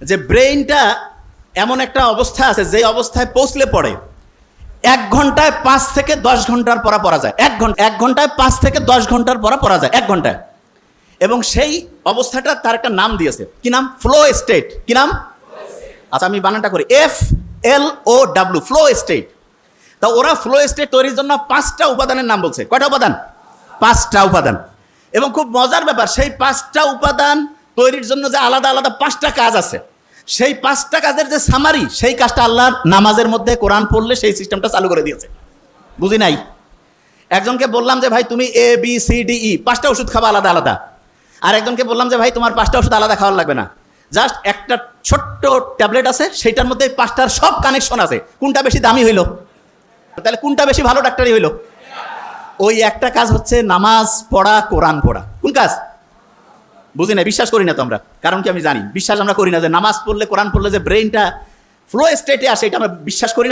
যে ব্রেইনটা এমন একটা অবস্থা আছে যে অবস্থায় পৌঁছলে পড়ে 1 ঘন্টায় 5 থেকে 10 ঘন্টার পড়া যায়। 1 ঘন্টায় 5 থেকে 10 ঘন্টার পড়া যায় 1 ঘন্টায়। এবং সেই অবস্থাটা তার একটা নাম দিয়েছে। কি নাম? Flow state. কি নাম? আচ্ছা, আমি বানানটা করি, FLOW, ফ্লো স্টেট। তা ওরা ফ্লো স্টেট তৈরির জন্য 5টা উপাদানের নাম বলছে। কয়টা উপাদান? 5টা উপাদান। এবং খুব মজার ব্যাপার, সেই 5টা উপাদান তৈরির জন্য যে আলাদা আলাদা 5টা কাজ আছে, সেই 5টা কাজের যে সামারি, সেই কাজটা আল্লাহ নামাজের মধ্যে কোরআন পড়লে সেই সিস্টেমটা চালু করে দিয়েছে। বুঝি নাই? একজনকে বললাম যে ভাই তুমি ABCDE 5টা ওষুধ খাবা আলাদা আলাদা, আর একজনকে বললাম যে ভাই তোমার 5টা ওষুধ আলাদা খাওয়ার লাগবে না, জাস্ট একটা ছোট্ট ট্যাবলেট আছে, সেইটার মধ্যে 5টার সব কানেকশন আছে। কোনটা বেশি দামি হইলো? তাহলে কোনটা বেশি ভালো ডাক্তারি হইলো? ওই একটা কাজ হচ্ছে নামাজ পড়া, কোরআন পড়া। কোন কাজ? বুঝি না, বিশ্বাস করি না তো আমরা। কারণ কি? আমি জানি বিশ্বাস আমরা করি না যে নামাজ পড়লে, কোরআন পড়লে যে ব্রেইনটা ফ্লো স্টেটে আসে, এটা আমরা বিশ্বাস করি না।